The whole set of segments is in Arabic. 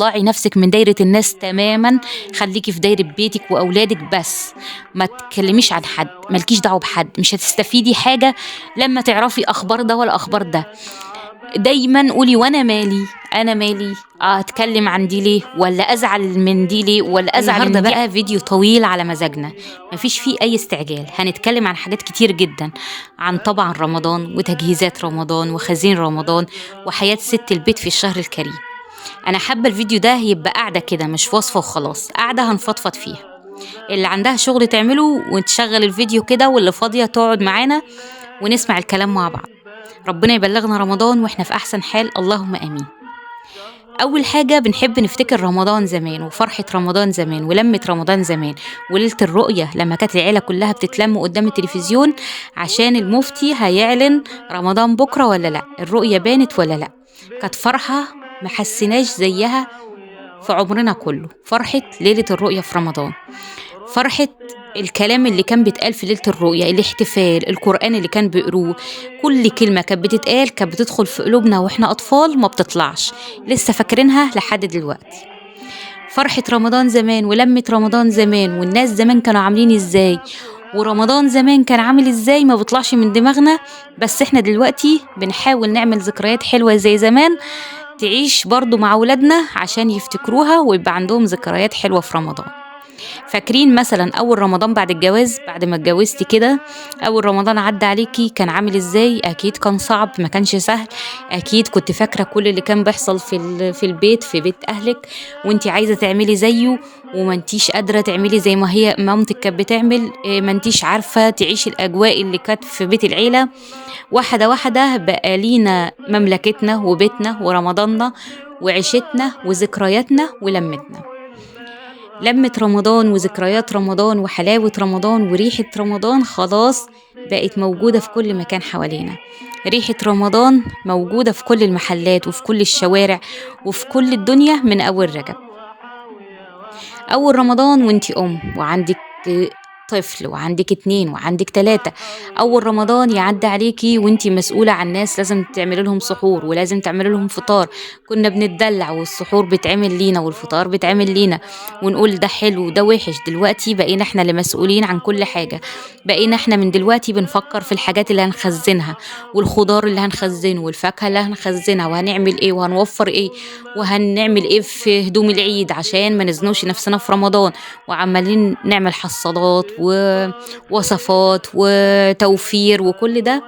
طلعي نفسك من دايرة الناس تماما، خليكي في دايرة بيتك وأولادك بس. ما تتكلميش عن حد، مالكيش دعوة بحد، مش هتستفيدي حاجة لما تعرفي أخبار ده ولا أخبار ده. دايما قولي وانا مالي، انا مالي، اتكلم عن دي ليه، ولا ازعل من دي ليه، ولا ازعل النهارده بقى فيديو طويل على مزاجنا، مفيش فيه اي استعجال. هنتكلم عن حاجات كتير جدا، عن طبعا رمضان وتجهيزات رمضان وخزين رمضان وحياة ست البيت في الشهر الكريم. انا حابه الفيديو ده يبقى قاعده كده، مش وصفه وخلاص، قاعده هنفضفض فيها. اللي عندها شغل تعمله وتشغل الفيديو كده، واللي فاضيه تقعد معانا ونسمع الكلام مع بعض. ربنا يبلغنا رمضان واحنا في احسن حال، اللهم امين. اول حاجه بنحب نفتكر رمضان زمان، وفرحه رمضان زمان، ولمه رمضان زمان، وليله الرؤيه لما كانت العيله كلها بتتلم قدام التلفزيون عشان المفتي هيعلن رمضان بكره ولا لا، الرؤيه بانت ولا لا. كانت فرحه محسناش زيها في عمرنا كله، فرحه ليله الرؤيه في رمضان، فرحة الكلام اللي كان بيتقال في ليلة الرؤيا، الاحتفال، القرآن اللي كان بيقروه، كل كلمة كانت بتتقال كانت بتدخل في قلوبنا واحنا أطفال ما بتطلعش، لسه فاكرينها لحد دلوقتي. فرحة رمضان زمان ولمة رمضان زمان، والناس زمان كانوا عاملين ازاي، ورمضان زمان كان عامل ازاي، ما بيطلعش من دماغنا. بس احنا دلوقتي بنحاول نعمل ذكريات حلوة زي زمان تعيش برضو مع ولادنا عشان يفتكروها ويبقى عندهم ذكريات حلوة في رمضان. فاكرين مثلا اول رمضان بعد الجواز، بعد ما اتجوزتي كده، اول رمضان عدى عليكي كان عامل ازاي؟ اكيد كان صعب، ما كانش سهل. اكيد كنت فاكره كل اللي كان بيحصل في البيت، في بيت اهلك، وانتي عايزه تعملي زيه وما انتيش قادره تعملي زي ما هي مامتك كانت بتعمل، ما انتيش عارفه تعيشي الاجواء اللي كانت في بيت العيله. واحده واحده بقى لينا مملكتنا وبيتنا ورمضاننا وعيشتنا وذكرياتنا ولمتنا. لمة رمضان وذكريات رمضان وحلاوة رمضان وريحة رمضان خلاص بقت موجودة في كل مكان حوالينا. ريحة رمضان موجودة في كل المحلات وفي كل الشوارع وفي كل الدنيا من أول رجب. أول رمضان وانتي وعندك طفل وعندك 2 وعندك 3، أول رمضان يعدي عليكي وانتي مسؤولة عن ناس لازم تعملي لهم سحور ولازم تعملي لهم فطار. كنا بنتدلع والسحور بتعمل لينا والفطار بتعمل لينا ونقول ده حلو وده وحش. دلوقتي بقينا احنا اللي مسؤولين عن كل حاجة، بقينا احنا من دلوقتي بنفكر في الحاجات اللي هنخزنها والخضار اللي هنخزنه والفاكهة اللي هنخزنها وهنعمل ايه وهنوفر ايه وهنعمل ايه في هدوم العيد عشان ما نزنوش نفسنا في رمضان، وعمالين نعمل حصادات ووصفات وتوفير، وكل ده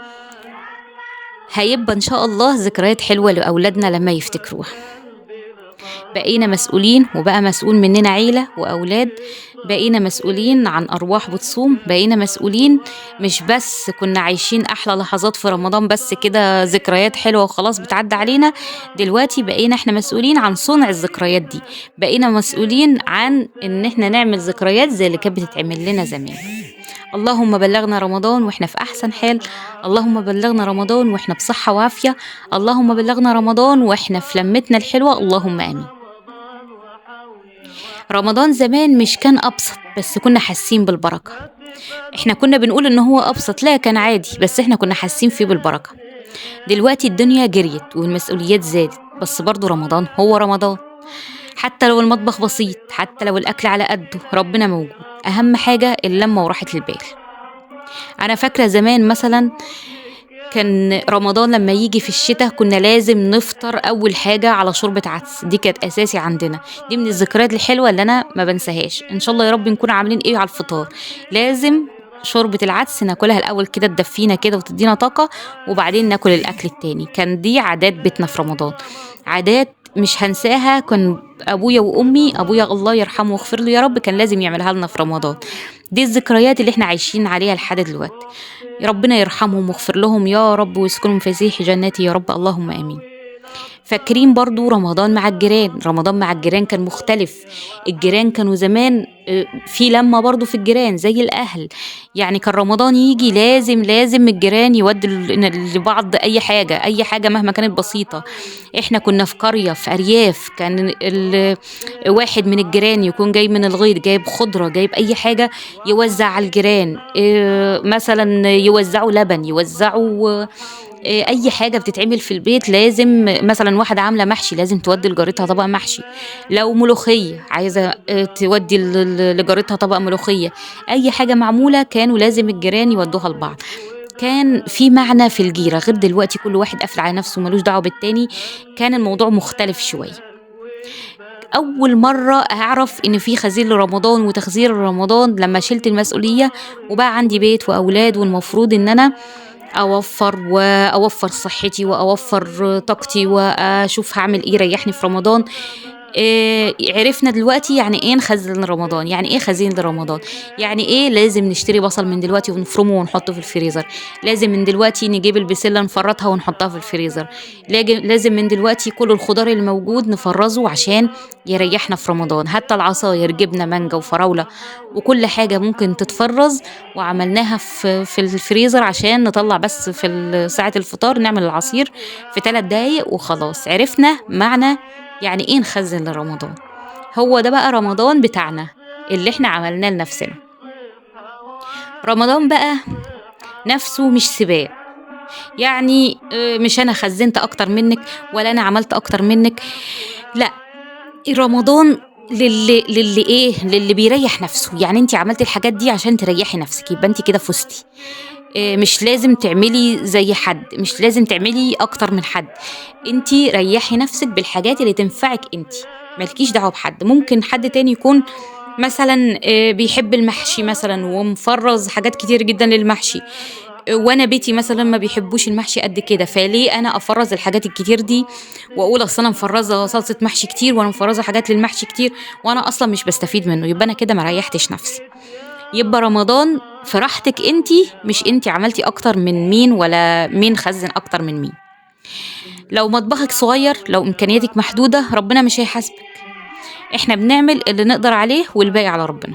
هيبقى ان شاء الله ذكريات حلوة لأولادنا لما يفتكروها. بقينا مسؤولين وبقى مسؤول مننا عيلة وأولاد، بقينا مسؤولين عن أرواح بتصوم، بقينا مسؤولين مش بس كنا عايشين أحلى لحظات في رمضان بس كده ذكريات حلوة وخلاص بتعدي علينا. دلوقتي بقينا احنا مسؤولين عن صنع الذكريات دي، بقينا مسؤولين عن ان احنا نعمل ذكريات زي اللي كانت بتتعمل لنا زمان. اللهم بلغنا رمضان واحنا في احسن حال، اللهم بلغنا رمضان واحنا بصحة وعافية، اللهم بلغنا رمضان واحنا في لمتنا الحلوة، اللهم امين. رمضان زمان مش كان أبسط، بس كنا حاسين بالبركة. احنا كنا بنقول ان هو أبسط، لا كان عادي، بس احنا كنا حاسين فيه بالبركة. دلوقتي الدنيا جريت والمسؤوليات زادت، بس برضو رمضان هو رمضان، حتى لو المطبخ بسيط، حتى لو الأكل على قده، ربنا موجود. أهم حاجة اللمة وراحة البال. أنا فاكرة زمان مثلا كان رمضان لما يجي في الشتاء كنا لازم نفطر أول حاجة على شوربة عدس، دي كانت أساسي عندنا، دي من الذكريات الحلوة اللي أنا ما بنساهاش. إن شاء الله يا رب نكون عاملين إيه على الفطار، لازم شوربة العدس ناكلها الأول كده تدفينا كده وتدينا طاقة، وبعدين ناكل الأكل التاني. كان دي عادات بيتنا في رمضان، عادات مش هنساها. كان أبويا وأمي، أبويا الله يرحمه ويغفر له يا رب، كان لازم يعملها لنا في رمضان. دي الذكريات اللي احنا عايشين عليها لحد دلوقتي. ربنا يرحمهم ويغفر لهم يا رب ويسكنهم في فسيح جناتي يا رب، اللهم امين. فاكرين برضو رمضان مع الجيران؟ رمضان مع الجيران كان مختلف. الجيران كانوا زمان في لمة برضو في الجيران زي الأهل، يعني كان رمضان يجي لازم الجيران يودوا لبعض أي حاجة مهما كانت بسيطة. احنا كنا في قرية في أرياف، كان واحد من الجيران يكون جاي من الغيط جايب خضرة جايب أي حاجة يوزع على الجيران، مثلا يوزعوا لبن، يوزعوا أي حاجة بتتعمل في البيت لازم مثلًا واحدة عاملة محشي لازم تودّي لجارتها طبق محشي، لو ملوخية عايزة تودّي لجارتها طبق ملوخية، أي حاجة معمولة كانوا لازم الجيران يودّوها لبعض. كان في معنى في الجيرة، غير دلوقتي كل واحد قافل على نفسه ما لوش دعوة بالتاني، كان الموضوع مختلف شوية. أول مرّة أعرف إن في خزين لرمضان وتخزين لرمضان لمّا شِلت المسؤولية وبقى عندي بيت وأولاد والمفروض إن أنا أوفّر صحّتي وأوفّر طاقتي وأشوف هاعمل إيه يريّحني في رمضان. عرفنا دلوقتي يعني إيه نخزّن لرمضان، يعني إيه خزين لرمضان، يعني إيه لازم نشتري بصل من دلوقتي ونفرمه ونحطه في الفريزر، لازم من دلوقتي نجيب البسلة نفرّطها ونحطها في الفريزر، لازم من دلوقتي كل الخضار اللي موجود نفرّزه عشان يريّحنا في رمضان، حتى العصاير جبنة، مانجا وفراولة وكل حاجة ممكن تتفرّز وعملناها في الفريزر عشان نطلّع بس في ساعة الفطار نعمل العصير في 3 دقايق وخلاص، عرفنا معنى يعني إيه نخزّن لرمضان. هو ده بقى رمضان بتاعنا اللي إحنا عملناه لنفسنا. رمضان بقى نَفْسه مش سباق، يعني مش أنا خزّنت أكتر منِّك ولا أنا عملت أكتر منِّك، لأ، رمضان للي إيه، للي بيريّح نَفْسه، يعني أنتِ عملتِ الحاجات دي عشان تريّحي نَفْسِك، يبقى أنتِ كده فُزتِ. مش لازم تعملي زي حد، مش لازم تعملي أكتر من حد، أنتِ ريّحي نَفْسِك بالحاجات اللي تنفعِك أنتِ، ما لكيش دعوة بحد، ممكن حد تاني يكون مثلًا بيحب المحشي مثلًا ومفرّز حاجات كتير جدًا للمحشي، وأنا بيتي مثلًا ما بيحبوش المحشي قد كده، فليه أنا أفرّز الحاجات الكتير دي وأقول أصل أنا مفرّزة صلصة محشي كتير وأنا مفرّزة حاجات للمحشي كتير وأنا أصلًا مش باستفيد منه، يبقى أنا كده ما ريّحتش نَفْسي. يبقى رمضان في راحتِك أنتِ، مش أنتِ عملتِ أكتر من مين ولا مين خزّن أكتر من مين. لو مطبخِك صغير، لو إمكانياتِك محدودة، ربنا مش هيحاسبِك، إحنا بنعمل اللي نقدر عليه والباقي على ربنا.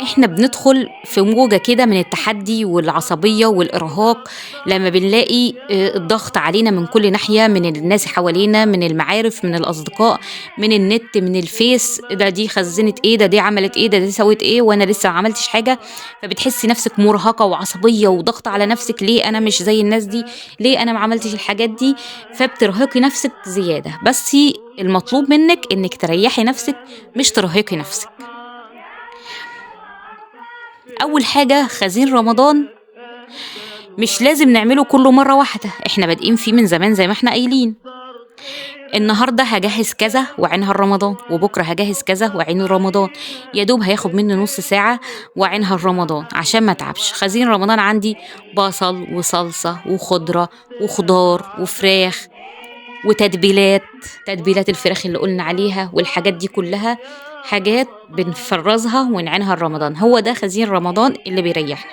إحنا بندخل في موجة كده من التحدي والعصبية والإرهاق لمّا بنلاقي الضغط علينا من كل ناحية، من الناس حوالينا، من المعارف، من الأصدقاء، من النت، من الفيس، دي خزّنت إيه، دي عملت إيه، دي سوِّت إيه وأنا لسه ما عملتش حاجة، فبتحسّي نَفْسِك مرهقة وعصبية وضاغطة على نَفْسِك، ليه أنا مش زي الناس دي، ليه أنا ما عملتش الحاجات دي، فبترهقي نَفْسِك زيادة، بس المطلوب منِّك إنِّك تريّحي نَفْسِك مش ترهقي نَفْسِك. أول حاجة خزين رمضان مش لازم نعمله كله مرة واحدة، إحنا بادئين فيه من زمان زي ما إحنا قايلين، النهارده هاجهّز كذا وأعينها لرمضان، وبكرة هاجهّز كذا وأعينه لرمضان، يا دوب هياخد منّي نُص ساعة وأعينها لرمضان عشان ما اتعبش، خزين رمضان عندي بصل وصلصة وخضرة وخضار وفراخ وتتبيلات، تتبيلات الفراخ اللي قُلنا عليها والحاجات دي كلّها حاجات بنفرّزها ونعينها لرمضان، هو ده خزين رمضان اللي بيريّحنا.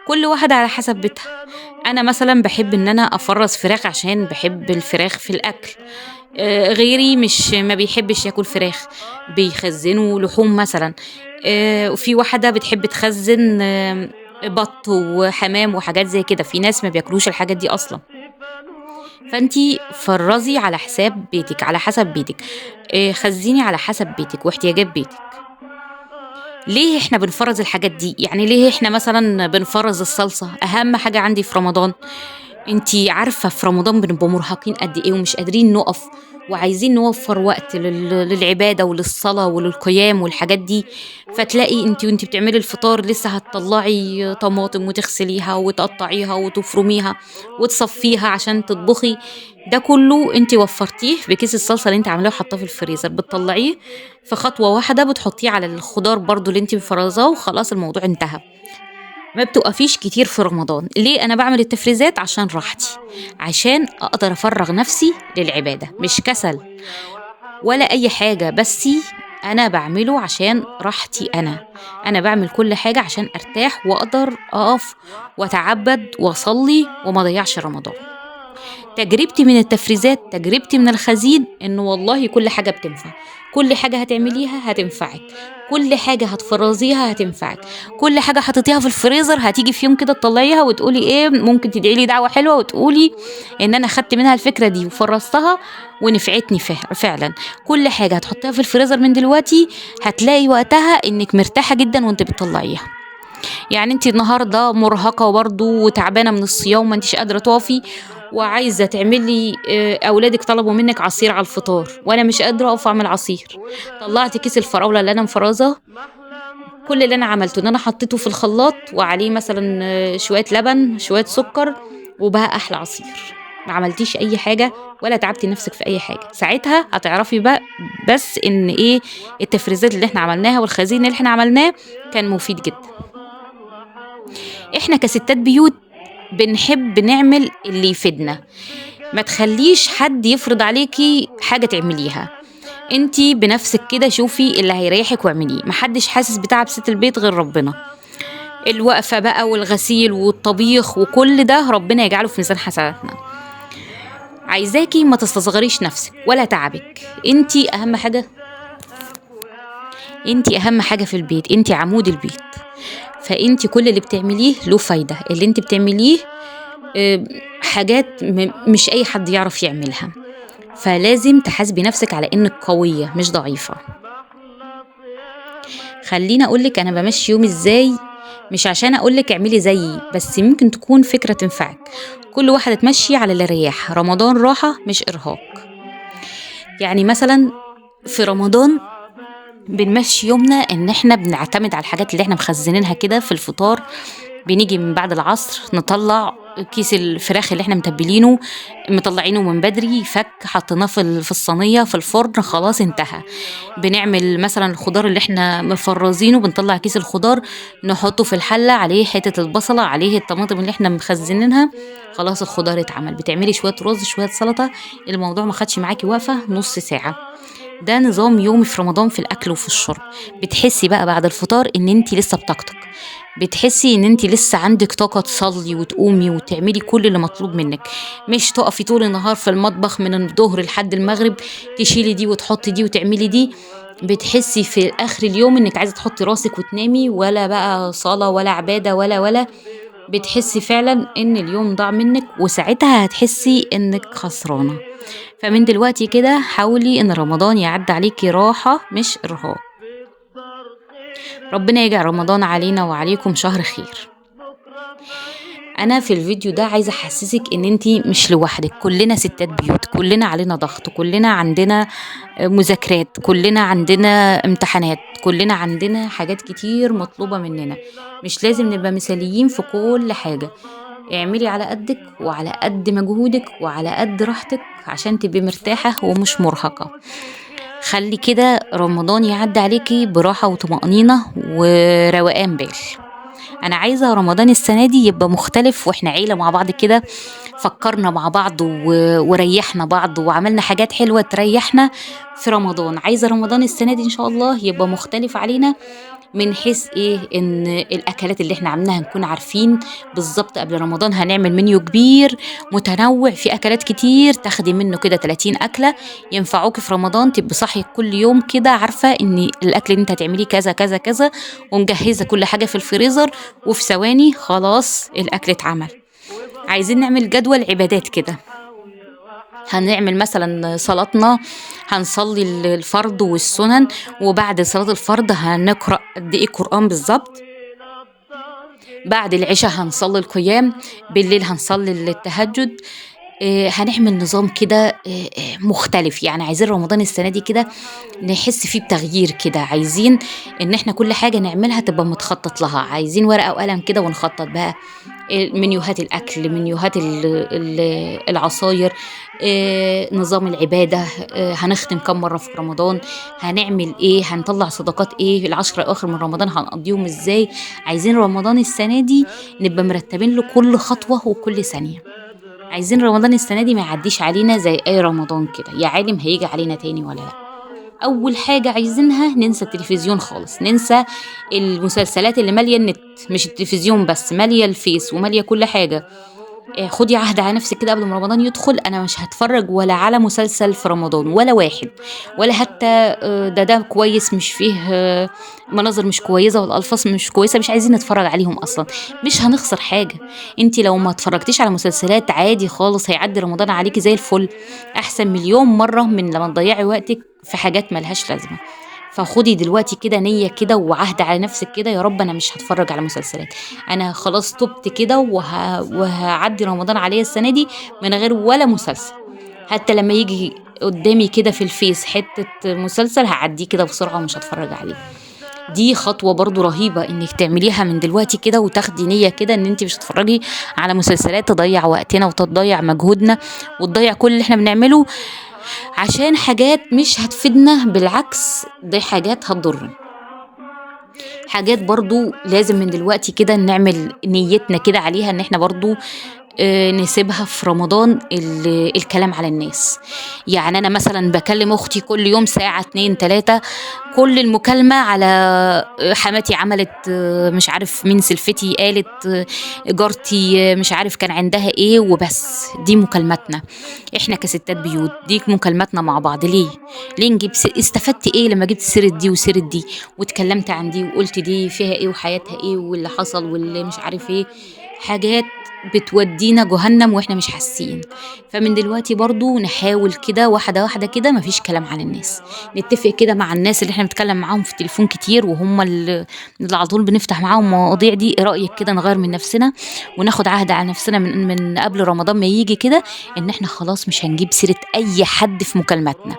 كل واحدة على حسب بيتها، أنا مثلًا باحب إن أنا أفرّز فراخ عشان باحب الفراخ في الأكل، غيري مش ما بيحبش ياكل فراخ، بيخزّنوا لحوم مثلًا، وفي واحدة بتحب تخزّن بَط وحمام وحاجات زي كده، في ناس ما بياكلوش الحاجات دي أصلًا، فأنتِ فرّزي على حساب بيتِك، على حسب بيتِك، خزّني على حسب بيتِك واحتياجات بيتِك. ليه إحنا بنفرّز الحاجات دي؟ يعني ليه إحنا مثلًا بنفرّز الصلصة، أهم حاجة عندي في رمضان، أنتِ عارفة في رمضان بنبقى مرهقين قد إيه ومش قادرين نُقف وعايزين نوفّر وقت للعبادة وللصلاة وللقيام والحاجات دي، فتلاقي أنتِ وأنتِ بتعملي الفطار لسه هتطلّعي طماطم وتغسليها وتقطّعيها وتفرميها وتصفّيها عشان تطبخي، ده كُلّه أنتِ وفّرتيه بكيس الصلصة اللي أنتِ عاملاه وحاطاه في الفريزر، بتطلّعيه في خطوة واحدة بتحطيه على الخضار برضه اللي أنتِ مفرّزاه وخلاص الموضوع انتهى. ما بتُقفيش كتير في رمضان، ليه أنا باعمل التفريزات؟ عشان راحتي، عشان أقدر أفرّغ نفسي للعبادة، مش كسل ولا أي حاجة، بس أنا باعمله عشان راحتي أنا، أنا باعمل كل حاجة عشان أرتاح وأقدر أقف وأتعبّد وأصلّي وما أضيّعش رمضان. تجربتي من التفريزات، تجربتي من الخزين، إنه والله كل حاجة بتنفع، كل حاجة هتعمليها هتنفعِك، كل حاجة هتفرّزيها هتنفعِك، كل حاجة حطيتيها في الفريزر هتيجي في يوم كده تطلّعيها وتقولي إيه، ممكن تدعي لي دعوة حلوة وتقولي إن أنا خدت منها الفكرة دي وفرّزتها ونفعتني فعلًا، كل حاجة هتحطيها في الفريزر من دلوقتي هتلاقي وقتها إنِّك مرتاحة جدًا وأنتِ بتطلّعيها. يعني انت النهارده مرهقه برضه وتعبانه من الصيام، ما انتش قادره تقفي وعايزه تعملي، اولادك طلبوا منك عصير على الفطار وانا مش قادره اقف اعمل عصير. طلعت كيس الفراوله اللي انا مفرزه، كل اللي انا عملته ان انا حطيته في الخلاط وعليه مثلا شويه لبن شويه سكر، وبقى احلى عصير. ما عملتيش اي حاجه ولا تعبتي نفسك في اي حاجه. ساعتها هتعرفي بقى بس ان ايه التفريزات اللي احنا عملناها والخزين اللي احنا عملناه كان مفيد جدا. احنا كستات بيوت بنحب نعمل اللي يفيدنا، ما تخليش حد يفرض عليكي حاجة تعمليها. انتي بنفسك كده شوفي اللي هيريحك واعمليه، محدش حاسس بتعب ست البيت غير ربنا. الوقفة بقى والغسيل والطبيخ وكل ده ربنا يجعله في ميزان حسناتنا. عايزاكي ما تستصغريش نفسك ولا تعبك. انتي اهم حاجة في البيت، انتي عمود البيت. فانتي كل اللي بتعمليه له فايدة، اللي انتي بتعمليه حاجات مش اي حد يعرف يعملها. فلازم تحاسبي نفسك على انك قوية مش ضعيفة. خليني اقولك انا بمشي يومي ازاي، مش عشان اقولك اعملي زيي، بس ممكن تكون فكرة تنفعك. كل واحدة تمشي على اللي رياح. رمضان راحة مش ارهاق. يعني مثلا في رمضان بنمشي يومنا ان احنا بنعتمد على الحاجات اللي احنا مخزنينها كده في الفطار. بنيجي من بعد العصر نطلع كيس الفراخ اللي احنا متبلينه مطلعينه من بدري، فك حطيناه في الصينيه في الفرن، خلاص انتهى. بنعمل مثلا الخضار اللي احنا مفرزينه، بنطلع كيس الخضار نحطه في الحله، عليه حته البصله، عليه الطماطم اللي احنا مخزنينها، خلاص الخضار اتعمل. بتعملي شويه رز شويه سلطه، الموضوع ما خدش معاكي وقفه نص ساعه. ده نظام يومي في رمضان في الاكل وفي الشرب. بتحسي بقى بعد الفطار ان انتي لسه بطاقتك، بتحسي ان انتي لسه عندك طاقة تصلي وتقومي وتعملي كل اللي مطلوب منك، مش تقفي طول النهار في المطبخ من الظهر لحد المغرب تشيلي دي وتحطي دي وتعملي دي. بتحسي في اخر اليوم انك عايزة تحطي راسك وتنامي، ولا بقى صلاة ولا عبادة ولا. بتحسي فعلا ان اليوم ضاع منك، وساعتها هتحسي انك خسرانة. فمن دلوقتي كده حاولي ان رمضان يعد عليكي راحة مش ارهاق. ربنا يجعل رمضان علينا وعليكم شهر خير. انا في الفيديو ده عايزه احسسك ان انتي مش لوحدك، كلنا ستات بيوت، كلنا علينا ضغط، كلنا عندنا مذاكرات، كلنا عندنا امتحانات، كلنا عندنا حاجات كتير مطلوبه مننا. مش لازم نبقى مثاليين في كل حاجه. اعملي على قدك وعلى قد مجهودك وعلى قد راحتك عشان تبقي مرتاحه ومش مرهقه. خلي كده رمضان يعدي عليكي براحه وطمأنينه وروقان بال. انا عايزه رمضان السنه دي يبقى مختلف، واحنا عيله مع بعض كده، فكرنا مع بعض وريحنا بعض وعملنا حاجات حلوه تريحنا في رمضان. عايزه رمضان السنه دي ان شاء الله يبقى مختلف علينا، من حيث ايه ان الاكلات اللي احنا عاملينها نكون عارفين بالظبط. قبل رمضان هنعمل منيو كبير متنوع في اكلات كتير، تاخدي منه كده 30 اكله ينفعوك في رمضان، تبقي صاحيه كل يوم كده عارفه ان الاكل اللي انت هتعمليه كذا كذا كذا، ومجهزه كل حاجه في الفريزر، وفي ثواني خلاص الاكل اتعمل. عايزين نعمل جدول عبادات كده. هنعمل مثلا صلاتنا، هنصلي الفرض والسنن، وبعد صلاة الفرض هنقرأ قد ايه قرآن بالظبط. بعد العشاء هنصلي القيام، بالليل هنصلي التهجد. هنعمل نظام كده مختلف. يعني عايزين رمضان السنة دي كده نحس فيه بتغيير كده. عايزين ان احنا كل حاجة نعملها تبقى متخطط لها. عايزين ورقة وقلم كده ونخطط بقى منيوهات الأكل، منيوهات العصاير، نظام العبادة، هنختم كم مرة في رمضان، هنعمل ايه، هنطلع صدقات ايه، العشر الأواخر من رمضان هنقضيهم ازاي. عايزين رمضان السنة دي نبقى مرتبين له كل خطوة وكل ثانية. عايزين رمضان السنة دي ما يعديش علينا زي أي رمضان كده، يا عالم هيجي علينا تاني ولا لا. أول حاجة عايزينها ننسى التلفزيون خالص، ننسى المسلسلات اللي مالية النت، مش التلفزيون بس، مالية الفيس ومالية كل حاجة. خدي عهد على نفسك كده قبل ما رمضان يدخل، انا مش هتفرج ولا على مسلسل في رمضان ولا واحد، ولا حتى ده كويس مش فيه مناظر مش كويسه ولا الفاظ مش كويسه، مش عايزين نتفرج عليهم اصلا. مش هنخسر حاجه. انتي لو ما اتفرجتيش على مسلسلات عادي خالص هيعدي رمضان عليكي زي الفل، احسن مليون مره من لما تضيعي وقتك في حاجات ملهاش لازمه. فخدي دلوقتي كده نية كده وعهد على نفسك كده، يا رب أنا مش هتفرج على مسلسلات، أنا خلاص تبت كده وهعدي رمضان عليا السنة دي من غير ولا مسلسل. حتى لما يجي قدامي كده في الفيس حتة مسلسل هعديه كده بسرعة ومش هتفرج عليه. دي خطوة برضو رهيبة انك تعمليها من دلوقتي كده، وتاخدي نية كده ان انت مش هتتفرجي على مسلسلات تضيع وقتنا وتضيع مجهودنا وتضيع كل اللي احنا بنعمله عشان حاجات مش هتفيدنا، بالعكس دي حاجات هتضرنا. حاجات برضو لازم من دلوقتي كده نعمل نيتنا كده عليها ان احنا برضو نسيبها في رمضان الكلام على الناس. يعني أنا مثلا بكلم أختي كل يوم ساعة 2 3، كل المكالمة على حماتي عملت مش عارف مين سلفتي قالت جارتي مش عارف كان عندها ايه وبس. دي مكالماتنا احنا كستات بيوت، دي مكالماتنا مع بعض. ليه نجيب استفدت ايه لما جبت سيرة دي وسيرة دي واتكلمت عن دي وقلت دي فيها ايه وحياتها ايه واللي حصل واللي مش عارف ايه، حاجات بتودينا جهنم واحنا مش حاسين. فمن دلوقتي برضو نحاول كده واحدة واحدة كده مفيش كلام عن الناس، نتفق كده مع الناس اللي احنا بنتكلم معاهم في التليفون كتير وهم اللي على طول بنفتح معاهم مواضيع دي، ايه رأيك كده نغير من نفسنا وناخد عهد على نفسنا من قبل رمضان ما يجي كده ان احنا خلاص مش هنجيب سيرة اي حد في مكالماتنا،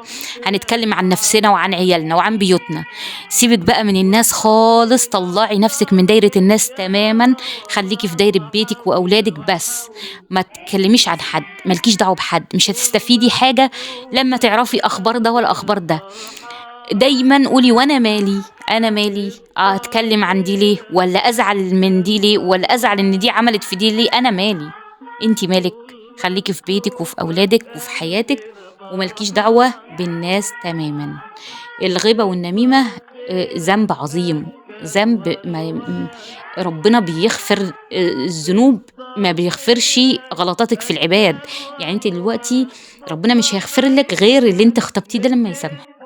هنتكلم عن نفسنا وعن عيالنا وعن بيوتنا. سيبك بقى من الناس خالص، طلعي نفسك من دايرة الناس تماما، خليكي في دايرة بيتك وأولادك بس، ما تكلميش عن حد، مالكيش دعوة بحد، مش هتستفيدي حاجة لما تعرفي أخبار ده ولا أخبار ده. دايما قولي وانا مالي، انا مالي اتكلم عن دي ليه، ولا ازعل من دي ليه، ولا ازعل ان دي عملت في دي ليه، انا مالي. انتي مالك، خليكي في بيتك وفي اولادك وفي حياتك وملكيش دعوة بالناس تماما. الغيبة والنميمة ذنب عظيم، ذنب ما ربنا بيغفر الذنوب، ما بيغفرش غلطاتك في العباد. يعني انت دلوقتي ربنا مش هيغفر لك غير اللي انت اختبتيه ده لما يسامحك.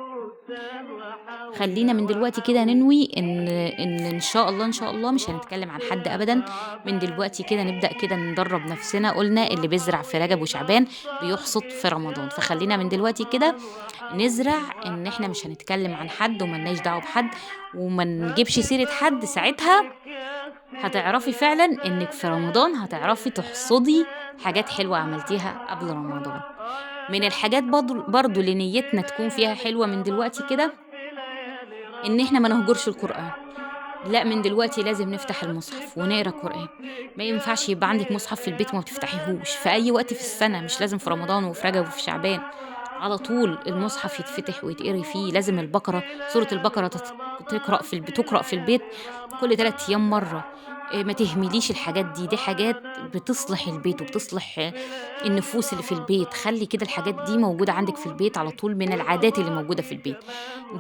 خلينا من دلوقتي كده ننوي ان شاء الله ان شاء الله مش هنتكلم عن حد ابدا. من دلوقتي كده نبدأ كده ندرب نفسنا، قلنا اللي بيزرع في رجب وشعبان بيحصد في رمضان، فخلينا من دلوقتي كده نزرع ان احنا مش هنتكلم عن حد وملناش دعوه بحد وما نجيبش سيره حد. ساعتها هتعرفي فعلا انك في رمضان هتعرفي تحصدي حاجات حلوه عملتيها قبل رمضان. من الحاجات برضو اللي نيتنا تكون فيها حلوه من دلوقتي كده ان احنا ما نهجرش القرآن. لا، من دلوقتي لازم نفتح المصحف ونقرا قرآن. ما ينفعش يبقى عندك مصحف في البيت وما بتفتحيهوش في اي وقت في السنة، مش لازم في رمضان وفي رجب وفي شعبان، على طول المصحف يتفتح ويتقري فيه. لازم البقرة، سورة البقرة تقرأ في البيت كل 3 أيام مرة. ما تهمليش الحاجات دي حاجات بتصلح البيت وبتصلح النفوس اللي في البيت. خلي كده الحاجات دي موجودة عندك في البيت على طول، من العادات اللي موجودة في البيت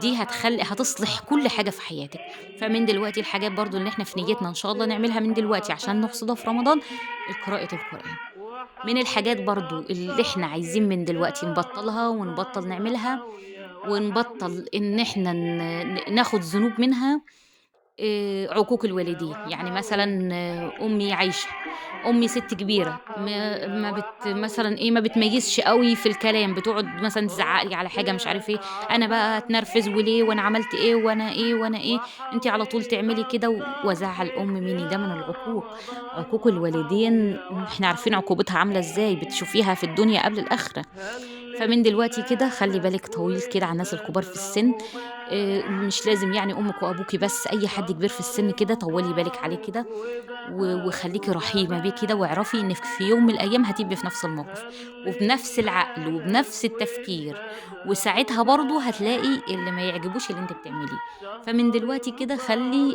دي هتصلح كل حاجة في حياتك. فمن دلوقتي الحاجات برضو اللي احنا في نيتنا ان شاء الله نعملها من دلوقتي عشان نحصدها في رمضان، قراءة القرآن. من الحاجات برضو اللي احنا عايزين من دلوقتي نبطلها ونبطل نعملها ونبطل ان احنا ناخد ذنوب منها، عقوق الوالدين. يعني مثلا امي عايشه، امي ست كبيره ما مثلا ايه ما بتميزش قوي في الكلام، بتقعد مثلا تزعق لي على حاجه مش عارف ايه، انا بقى اتنرفز وليه وانا عملت ايه وانا ايه وانا ايه، انت على طول تعملي كده وازعل ام مني. ده من العقوق. عقوق الوالدين احنا عارفين عقوبتها عامله ازاي، بتشوفيها في الدنيا قبل الاخره. فمن دلوقتي كده خلي بالك طويل كده على الناس الكبار في السن. مش لازم يعني امك وابوكي بس، اي حد كبير في السن كده طولي بالك عليه كده وخليكي رحيمه بيه كده، واعرفي انك في يوم من الايام هتبقي في نفس الموقف وبنفس العقل وبنفس التفكير، وساعتها برضو هتلاقي اللي ما يعجبوش اللي انت بتعمليه. فمن دلوقتي كده خلي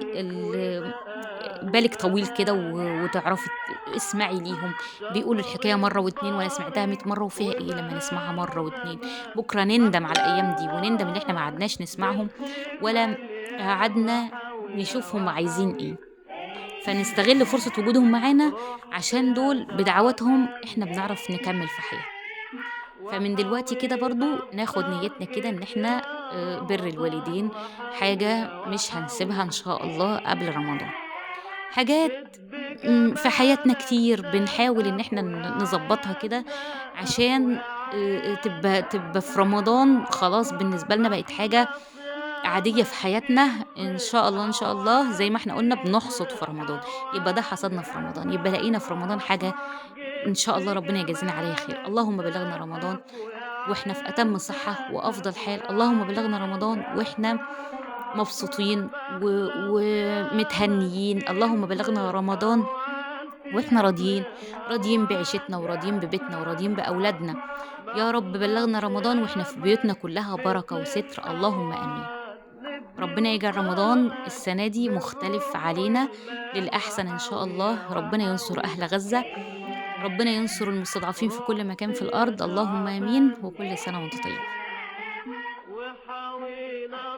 بالك طويل كده وتعرفي اسمعي ليهم. بيقولوا الحكايه مره واتنين وانا سمعتها 100 مره، وفيها ايه لما نسمعها مره واتنين؟ بكره نندم على الايام دي ونندم ان احنا ما قعدناش نسمعهم ولا قعدنا نشوفهم عايزين ايه. فنستغل فرصة وجودهم معانا عشان دول بدعواتهم احنا بنعرف نكمل في حياتنا. فمن دلوقتي كده برضو ناخد نيتنا كده ان احنا بر الوالدين حاجة مش هنسيبها ان شاء الله قبل رمضان. حاجات في حياتنا كتير بنحاول ان احنا نظبطها كده عشان تبقى في رمضان خلاص بالنسبة لنا بقت حاجة عادية في حياتنا إن شاء الله، إن شاء الله زي ما إحنا قُلنا بنحصد في رمضان، يبقى ده حصدنا في رمضان، يبقى لقينا في رمضان حاجة إن شاء الله ربنا يجازينا عليها خير. اللهم بلغنا رمضان وإحنا في أتم صحة وأفضل حال، اللهم بلغنا رمضان وإحنا مبسوطين ومتهنيين، اللهم بلغنا رمضان وإحنا راضيين، راضيين بعيشتنا وراضيين ببيتنا وراضيين بأولادنا. يا رب بلغنا رمضان وإحنا في بيوتنا كلها بركة وستر، اللهم آمين. ربنا يجعل رمضان السنة دي مختلف علينا للأحسن إن شاء الله، ربنا ينصر أهل غزة، ربنا ينصر المستضعفين في كل مكان في الأرض، اللهم آمين، وكل سنة وأنت طيب. وحاوينا